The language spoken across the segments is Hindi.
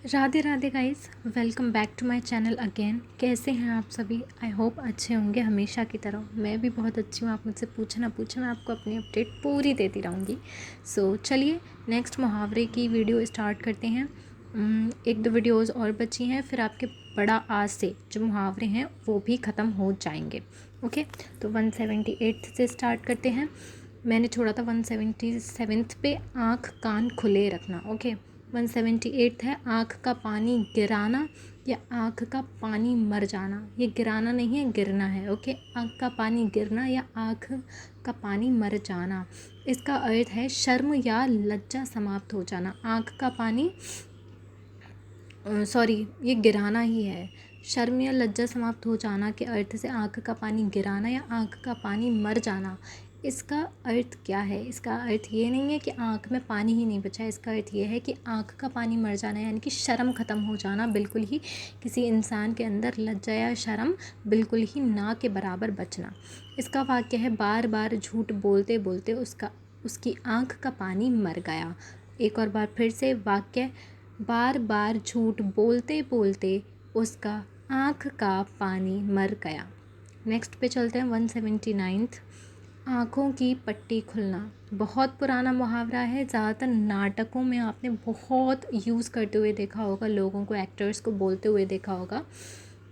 Radhe Radhe guys, welcome back to my channel again. कैसे हैं आप सभी? आई होप अच्छे होंगे हमेशा की तरह। मैं भी बहुत अच्छी हूँ। आप मुझसे पूछना मैं आपको अपनी अपडेट पूरी देती रहूँगी। सो चलिए नेक्स्ट मुहावरे की वीडियो स्टार्ट करते हैं। एक दो वीडियोस और बची हैं, फिर आपके बड़ा आज से जो मुहावरे हैं वो भी ख़त्म हो जाएंगे। ओके, तो 178 से स्टार्ट करते हैं। मैंने छोड़ा था 177 पे, आँख कान खुले रखना। ओके, 178 है आँख का पानी गिराना या आँख का पानी मर जाना। ये गिराना नहीं है, गिरना है। ओके, आँख का पानी गिरना या आँख का पानी मर जाना। इसका अर्थ है शर्म या लज्जा समाप्त हो जाना। आँख का पानी सॉरी, ये गिराना ही है। शर्म या लज्जा समाप्त हो जाना के अर्थ से आँख का पानी गिराना या आँख का पानी मर जाना। इसका अर्थ क्या है? इसका अर्थ ये नहीं है कि आँख में पानी ही नहीं बचा। इसका अर्थ ये है कि आँख का पानी मर जाना यानी कि शर्म ख़त्म हो जाना। बिल्कुल ही किसी इंसान के अंदर लज्जा या शर्म बिल्कुल ही ना के बराबर बचना। इसका वाक्य है बार बार झूठ बोलते बोलते उसकी आँख का पानी मर गया। एक और बार फिर से वाक्य, बार बार झूठ बोलते बोलते उसका आँख का पानी मर गया। नेक्स्ट पे चलते हैं 179th, आँखों की पट्टी खुलना। बहुत पुराना मुहावरा है। ज़्यादातर नाटकों में आपने बहुत यूज़ करते हुए देखा होगा, लोगों को, एक्टर्स को बोलते हुए देखा होगा।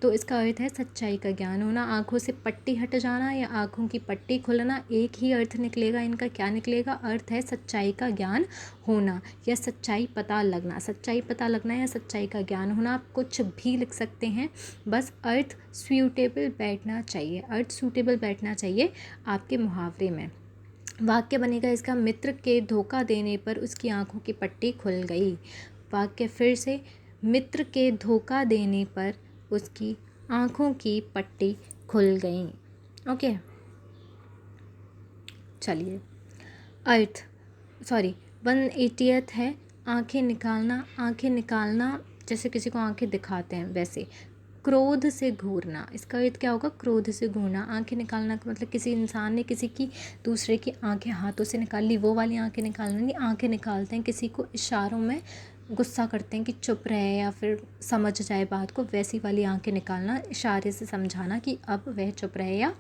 तो इसका अर्थ है सच्चाई का ज्ञान होना। आँखों से पट्टी हट जाना या आँखों की पट्टी खुलना, एक ही अर्थ निकलेगा। इनका क्या निकलेगा? अर्थ है सच्चाई का ज्ञान होना या सच्चाई पता लगना। सच्चाई पता लगना या सच्चाई का ज्ञान होना, आप कुछ भी लिख सकते हैं, बस अर्थ सूटेबल बैठना चाहिए। अर्थ सूटेबल बैठना चाहिए आपके मुहावरे में। वाक्य बनेगा इसका, मित्र के धोखा देने पर उसकी आँखों की पट्टी खुल गई। वाक्य फिर से, मित्र के धोखा देने पर उसकी आँखों की पट्टी खुल गई। ओके, चलिए अर्थ सॉरी 180th है आंखें निकालना। आंखें निकालना जैसे किसी को आंखें दिखाते हैं वैसे। क्रोध से घूरना, इसका अर्थ क्या होगा? क्रोध से घूरना। आंखें निकालना का मतलब किसी इंसान ने किसी की, दूसरे की आंखें हाथों से निकाल ली, वो वाली आंखें निकालना नहीं। आंखें निकालते हैं किसी को इशारों में, गुस्सा करते हैं कि चुप रहे या फिर समझ जाए बात को, वैसी वाली आंखें निकालना, इशारे से समझाना कि अब वह चुप रहे या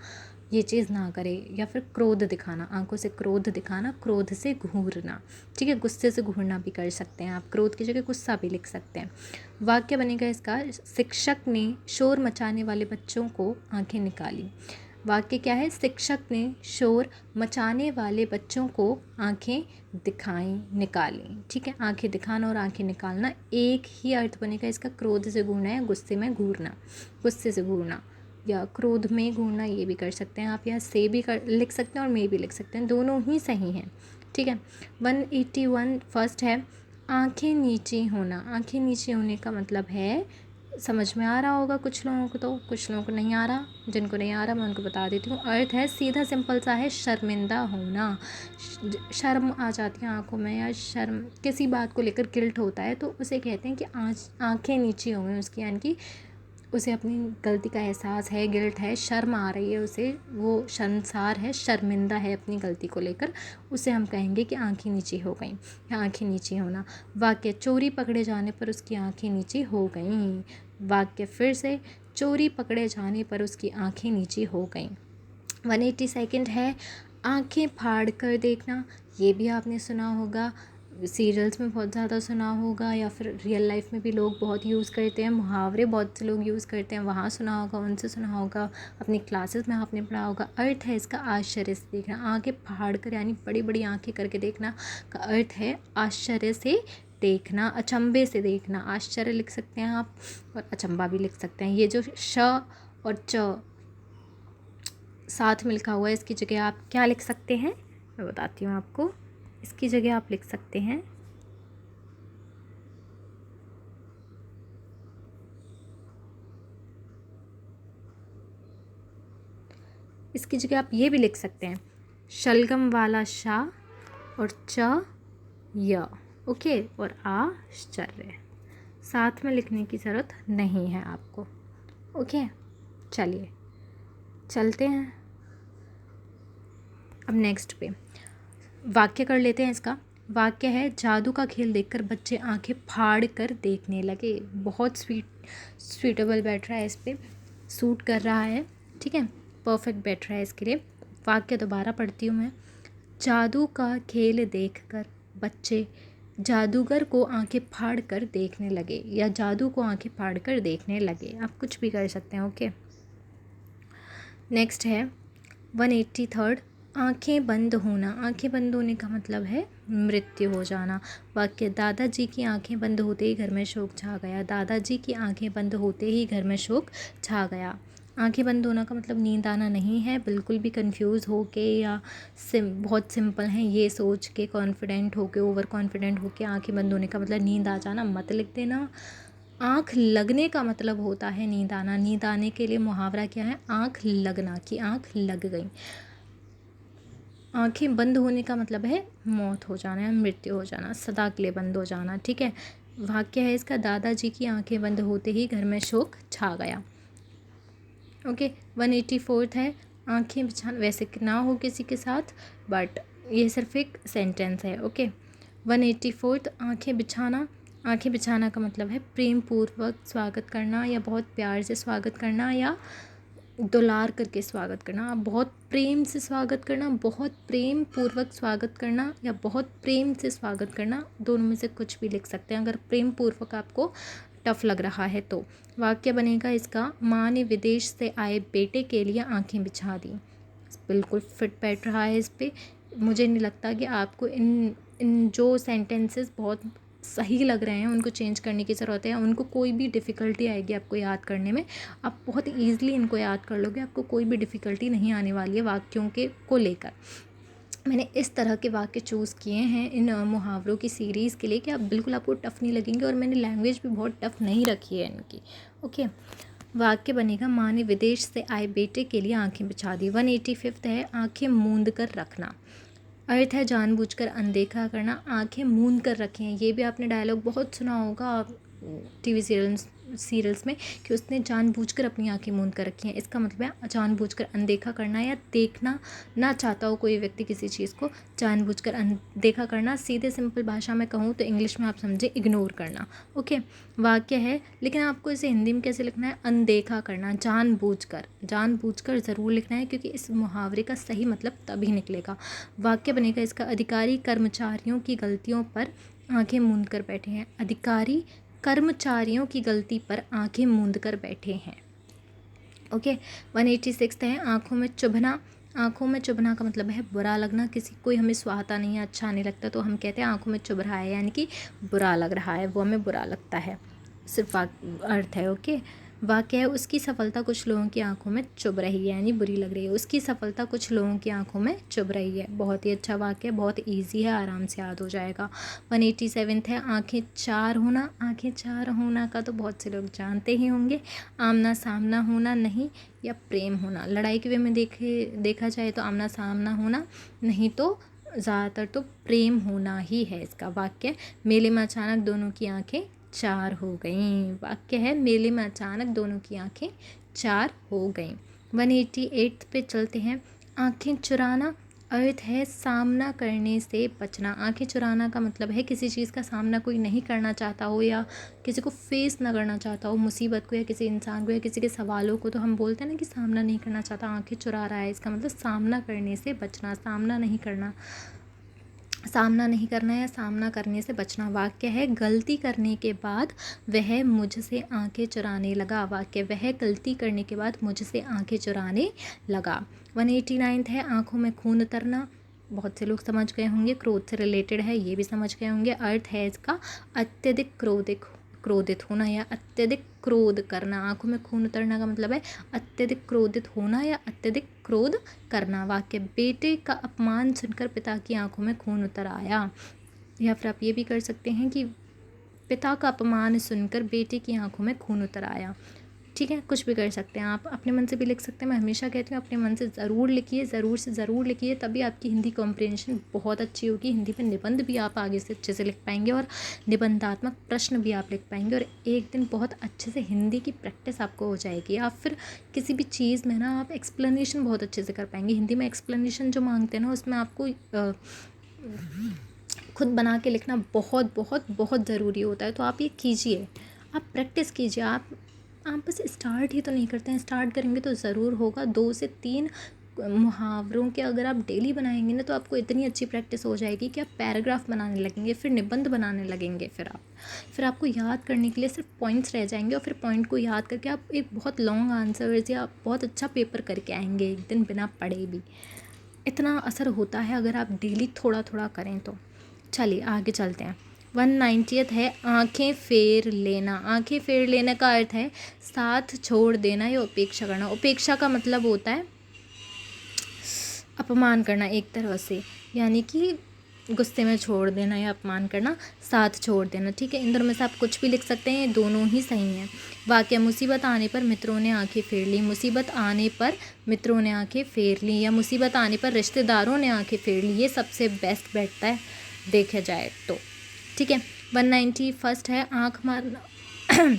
ये चीज़ ना करे। या फिर क्रोध दिखाना, आंखों से क्रोध दिखाना, क्रोध से घूरना। ठीक है, गुस्से से घूरना भी कर सकते हैं आप, क्रोध की जगह गुस्सा भी लिख सकते हैं। वाक्य बनेगा इसका, शिक्षक ने शोर मचाने वाले बच्चों को आंखें निकाली। वाक्य क्या है? शिक्षक ने शोर मचाने वाले बच्चों को आंखें दिखाई, निकाली। ठीक है, आंखें दिखाना और आंखें निकालना एक ही अर्थ बनेगा इसका। क्रोध से घूरना या गुस्से में घूरना, गुस्से से घूरना या क्रोध में घूरना, ये भी कर सकते हैं आप। या से भी लिख सकते हैं और में भी लिख सकते हैं, दोनों ही सही हैं। ठीक है, 181 फर्स्ट है आंखें नीची होना। आंखें नीची होने का मतलब है, समझ में आ रहा होगा कुछ लोगों को, तो कुछ लोगों को नहीं आ रहा। जिनको नहीं आ रहा मैं उनको बता देती हूँ। अर्थ है सीधा सिंपल सा है शर्मिंदा होना। शर्म आ जाती है आंखों में या शर्म, किसी बात को लेकर गिल्ट होता है तो उसे कहते हैं कि आंखें नीची हो गई उसकी, यानी कि उसे अपनी गलती का एहसास है, गिल्ट है, शर्म आ रही है उसे, वो शर्मसार है, शर्मिंदा है अपनी गलती को लेकर, उसे हम कहेंगे कि आंखें नीची हो गई या आंखें नीची होना। वाक्य, चोरी पकड़े जाने पर उसकी आंखें नीची हो गईं। वाक्य फिर से, चोरी पकड़े जाने पर उसकी आंखें नीची हो गईं। 182 है आंखें फाड़ कर देखना। ये भी आपने सुना होगा, सीरियल्स में बहुत ज़्यादा सुना होगा या फिर रियल लाइफ में भी लोग बहुत यूज़ करते हैं। मुहावरे बहुत से लोग यूज़ करते हैं, वहाँ सुना होगा, उनसे सुना होगा, अपनी क्लासेस में आपने पढ़ा होगा। अर्थ है इसका आश्चर्य से देखना। आंखें फाड़ कर यानी बड़ी बड़ी आंखें करके देखना का अर्थ है आश्चर्य से देखना, अचंभे से देखना। आश्चर्य लिख सकते हैं आप और अचंबा भी लिख सकते हैं। ये जो श और च साथ में लिखा हुआ है, इसकी जगह आप क्या लिख सकते हैं मैं बताती हूँ आपको। इसकी जगह आप लिख सकते हैं इसकी जगह आप ये भी लिख सकते हैं शलगम वाला शा और च य। ओके, और आश्चर्य साथ में लिखने की ज़रूरत नहीं है आपको। ओके, चलिए चलते हैं अब नेक्स्ट पे। वाक्य कर लेते हैं इसका, वाक्य है जादू का खेल देखकर बच्चे आंखें फाड़ कर देखने लगे। बहुत स्वीटेबल बैठ रहा है, इस पे सूट कर रहा है, ठीक है, परफेक्ट बैठ रहा है इसके लिए। वाक्य दोबारा पढ़ती हूँ मैं। जादू का खेल देखकर बच्चे जादूगर को आंखें फाड़ कर देखने लगे, या जादू को आंखें फाड़ कर देखने लगे, आप कुछ भी कर सकते हैं। ओके, नेक्स्ट है 183rd, आंखें बंद होना। आंखें बंद होने का मतलब है मृत्यु हो जाना। वाक्य दादाजी की आंखें बंद होते ही घर में शोक छा गया। दादाजी की आंखें बंद होते ही घर में शोक छा गया। आंखें बंद होना का मतलब नींद आना नहीं है, बिल्कुल भी कंफ्यूज होके या बहुत सिंपल हैं ये सोच के, कॉन्फिडेंट होके, ओवर कॉन्फिडेंट होके आंखें बंद होने का मतलब नींद आ जाना मत लिख देना। आँख लगने का मतलब होता है नींद आना। नींद आने के लिए मुहावरा क्या है? आँख लगना, कि आँख लग गई। आंखें बंद होने का मतलब है मौत हो जाना या मृत्यु हो जाना, सदा के लिए बंद हो जाना, ठीक है। वाक्य है इसका, दादाजी की आंखें बंद होते ही घर में शोक छा गया। ओके, 184th है, आंखें बिछाना। वैसे ना हो किसी के साथ, बट ये सिर्फ एक सेंटेंस है। ओके, 184th, आंखें बिछाना। आंखें बिछाना का मतलब है प्रेम पूर्वक स्वागत करना, या बहुत प्यार से स्वागत करना, या दुलार करके स्वागत करना। आप बहुत प्रेम से स्वागत करना, बहुत प्रेम पूर्वक स्वागत करना, या बहुत प्रेम से स्वागत करना, दोनों में से कुछ भी लिख सकते हैं अगर प्रेम पूर्वक आपको टफ लग रहा है तो। वाक्य बनेगा इसका, माँ ने विदेश से आए बेटे के लिए आंखें बिछा दी। बिल्कुल फिट बैठ रहा है इस पर। मुझे नहीं लगता कि आपको इन जो सेंटेंसेस बहुत सही लग रहे हैं उनको चेंज करने की ज़रूरत है, उनको कोई भी डिफ़िकल्टी आएगी आपको याद करने में। आप बहुत ईज़िली इनको याद कर लोगे, आपको कोई भी डिफ़िकल्टी नहीं आने वाली है वाक्यों के को लेकर। मैंने इस तरह के वाक्य चूज़ किए हैं इन मुहावरों की सीरीज़ के लिए कि आप बिल्कुल आपको टफ़ नहीं लगेंगे, और मैंने लैंग्वेज भी बहुत टफ़ नहीं रखी है इनकी। ओके, वाक्य बनेगा, माँ ने विदेश से आए बेटे के लिए आंखें बिछा दी। 185th है, आंखें मूंद कर रखना। अर्थ है जानबूझकर अनदेखा करना। आंखें मूंद कर रखें, ये भी आपने डायलॉग बहुत सुना होगा टीवी सीरियल्स में, कि उसने जानबूझकर अपनी आंखें मूंद कर रखी हैं। इसका मतलब है जानबूझकर अनदेखा करना, या देखना ना चाहता हो कोई व्यक्ति किसी चीज़ को, जानबूझकर अनदेखा करना। सीधे सिंपल भाषा में कहूँ तो इंग्लिश में आप समझे इग्नोर करना। ओके, वाक्य है, लेकिन आपको इसे हिंदी में कैसे लिखना है? अनदेखा करना, जानबूझकर ज़रूर लिखना है, क्योंकि इस मुहावरे का सही मतलब तभी निकलेगा। वाक्य बनेगा इसका, अधिकारी कर्मचारियों की गलतियों पर आंखें मूंद कर बैठे हैं। अधिकारी कर्मचारियों की गलती पर आंखें मूंद कर बैठे हैं। ओके, 186 है, आंखों में चुभना। आंखों में चुभना का मतलब है बुरा लगना। किसी कोई हमें सुहाता नहीं है, अच्छा नहीं लगता, तो हम कहते हैं आंखों में चुभ रहा है, यानी कि बुरा लग रहा है, वो हमें बुरा लगता है, सिर्फ अर्थ है। ओके, वाक्य है, उसकी सफलता कुछ लोगों की आंखों में चुभ रही है, यानी बुरी लग रही है। उसकी सफलता कुछ लोगों की आंखों में चुभ रही है। बहुत ही अच्छा वाक्य है, बहुत इजी है, आराम से याद हो जाएगा। 187 है, आंखें चार होना। आंखें चार होना का तो बहुत से लोग जानते ही होंगे, आमना सामना होना नहीं, या प्रेम होना। लड़ाई के वे में देखा जाए तो आमना सामना होना, नहीं तो ज़्यादातर तो प्रेम होना ही है इसका। वाक्य, मेले में अचानक दोनों की आंखें चार हो गईं। वाक्य है, मेले में अचानक दोनों की आंखें चार हो गईं। 188 पे चलते हैं, आंखें चुराना। अर्थ है सामना करने से बचना। आंखें चुराना का मतलब है किसी चीज़ का सामना कोई नहीं करना चाहता हो, या किसी को फेस ना करना चाहता हो, मुसीबत को, या किसी इंसान को, या किसी के सवालों को, तो हम बोलते हैं ना कि सामना नहीं करना चाहता, आंखें चुरा रहा है। इसका मतलब सामना करने से बचना, सामना नहीं करना या सामना करने से बचना। वाक्य है, गलती करने के बाद वह मुझसे आंखें चुराने लगा। वाक्य, वह गलती करने के बाद मुझसे आंखें चुराने लगा। 189 है, आंखों में खून उतरना। बहुत से लोग समझ गए होंगे, क्रोध से रिलेटेड है, ये भी समझ गए होंगे। अर्थ है इसका, अत्यधिक क्रोधित होना, या अत्यधिक क्रोध करना। आंखों में खून उतरना का मतलब है अत्यधिक क्रोधित होना, या अत्यधिक क्रोध करना। वाक्य, बेटे का अपमान सुनकर पिता की आंखों में खून उतर आया। या फिर आप ये भी कर सकते हैं कि पिता का अपमान सुनकर बेटे की आंखों में खून उतर आया। ठीक है, कुछ भी कर सकते हैं, आप अपने मन से भी लिख सकते हैं। मैं हमेशा कहती हूँ अपने मन से ज़रूर लिखिए, ज़रूर से ज़रूर लिखिए, तभी आपकी हिंदी कॉम्प्रिहेंशन बहुत अच्छी होगी। हिंदी में निबंध भी आप आगे से अच्छे से लिख पाएंगे, और निबंधात्मक प्रश्न भी आप लिख पाएंगे, और एक दिन बहुत अच्छे से हिंदी की प्रैक्टिस आपको हो जाएगी। या फिर किसी भी चीज़ में ना आप एक्सप्लेनेशन बहुत अच्छे से कर पाएंगे। हिंदी में एक्सप्लेनेशन जो मांगते हैं ना, उसमें आपको खुद बना के लिखना बहुत बहुत बहुत ज़रूरी होता है। तो आप ये कीजिए, आप प्रैक्टिस कीजिए। आप बस स्टार्ट ही तो नहीं करते हैं, स्टार्ट करेंगे तो ज़रूर होगा। 2 से 3 मुहावरों के अगर आप डेली बनाएंगे ना, तो आपको इतनी अच्छी प्रैक्टिस हो जाएगी कि आप पैराग्राफ बनाने लगेंगे, फिर निबंध बनाने लगेंगे। फिर आपको याद करने के लिए सिर्फ पॉइंट्स रह जाएंगे, और फिर पॉइंट को याद करके आप एक बहुत लॉन्ग आंसर्स या बहुत अच्छा पेपर करके आएंगे एक दिन बिना पढ़े भी। इतना असर होता है अगर आप डेली थोड़ा थोड़ा करें तो। चलिए आगे चलते हैं। 190th है आंखें फेर लेना। आंखें फेर लेने का अर्थ है साथ छोड़ देना या उपेक्षा करना। उपेक्षा का मतलब होता है अपमान करना एक तरह से, यानी कि गुस्से में छोड़ देना या अपमान करना, साथ छोड़ देना। ठीक है, इन दोनों में से आप कुछ भी लिख सकते हैं, ये दोनों ही सही हैं। वाक्य मुसीबत आने पर मित्रों ने आंखें फेर ली। मुसीबत आने पर मित्रों ने आंखें फेर ली, या मुसीबत आने पर रिश्तेदारों ने आंखें फेर ली, ये सबसे बेस्ट बैठता है देखा जाए तो। ठीक है, 191 है आँख मारना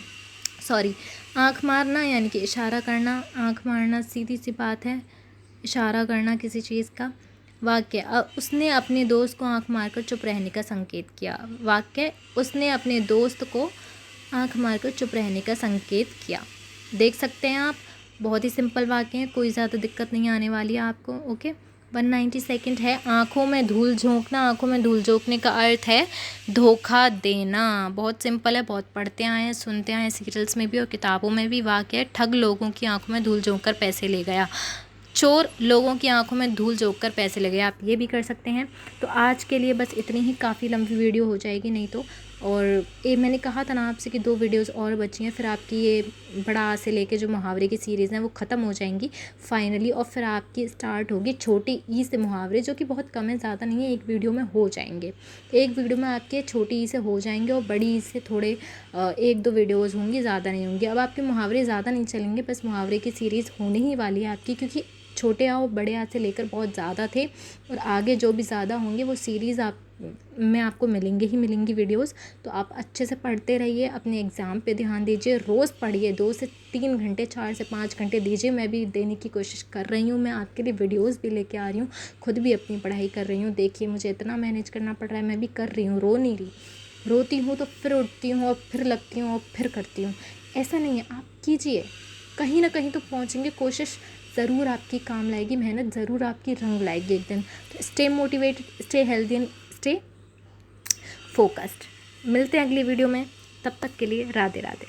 सॉरी आँख मारना यानी कि इशारा करना। आँख मारना सीधी सी बात है, इशारा करना किसी चीज़ का। वाक्य उसने अपने दोस्त को आंख मारकर चुप रहने का संकेत किया। वाक्य उसने अपने दोस्त को आंख मारकर चुप रहने का संकेत किया। देख सकते हैं आप, बहुत ही सिंपल वाक्य हैं, कोई ज़्यादा दिक्कत नहीं आने वाली है आपको। ओके, 192 है आँखों में धूल झोंकना। आँखों में धूल झोंकने का अर्थ है धोखा देना। बहुत सिंपल है, बहुत पढ़ते आए हैं, सुनते आए हैं सीरियल्स में भी और किताबों में भी। वाक्य है ठग लोगों की आँखों में धूल झोंक कर पैसे ले गया। चोर लोगों की आंखों में धूल झोंक कर पैसे लगे। आप ये भी कर सकते हैं। तो आज के लिए बस इतनी ही, काफ़ी लंबी वीडियो हो जाएगी नहीं तो। और ये मैंने कहा था ना आपसे कि 2 वीडियोस और बची हैं, फिर आपकी ये बड़ा आ से लेके जो मुहावरे की सीरीज़ हैं वो ख़त्म हो जाएंगी फाइनली, और फिर आपकी स्टार्ट होगी छोटी ई से मुहावरे, जो कि बहुत कम है, ज़्यादा नहीं है, एक वीडियो में हो जाएंगे। एक वीडियो में आपके छोटी ई से हो जाएंगे और बड़ी ई से थोड़े 1-2 वीडियोज़ होंगी, ज़्यादा नहीं होंगी। अब आपके मुहावरे ज़्यादा नहीं चलेंगे, बस मुहावरे की सीरीज़ होने ही वाली है आपकी, क्योंकि छोटे आ और बड़े आ से लेकर बहुत ज़्यादा थे, और आगे जो भी ज़्यादा होंगे वो सीरीज़ में आपको मिलेंगे ही मिलेंगी वीडियोस। तो आप अच्छे से पढ़ते रहिए, अपने एग्ज़ाम पे ध्यान दीजिए, रोज़ पढ़िए, 2 से 3 घंटे, 4 से 5 घंटे दीजिए। मैं भी देने की कोशिश कर रही हूँ, मैं आपके लिए वीडियोस भी लेके आ रही हूँ, खुद भी अपनी पढ़ाई कर रही हूँ। देखिए मुझे इतना मैनेज करना पड़ रहा है, मैं भी कर रही हूँ, रो नहीं रही। रोती हूँ तो फिर उठती हूँ और फिर लगती हूँ और फिर करती हूँ। ऐसा नहीं है, आप कीजिए, कहीं ना कहीं तो पहुँचेंगे। कोशिश ज़रूर आपकी काम लाएगी, मेहनत ज़रूर आपकी रंग लाएगी एक दिन। तो stay motivated, stay healthy and stay focused. मिलते हैं अगली वीडियो में, तब तक के लिए राधे राधे।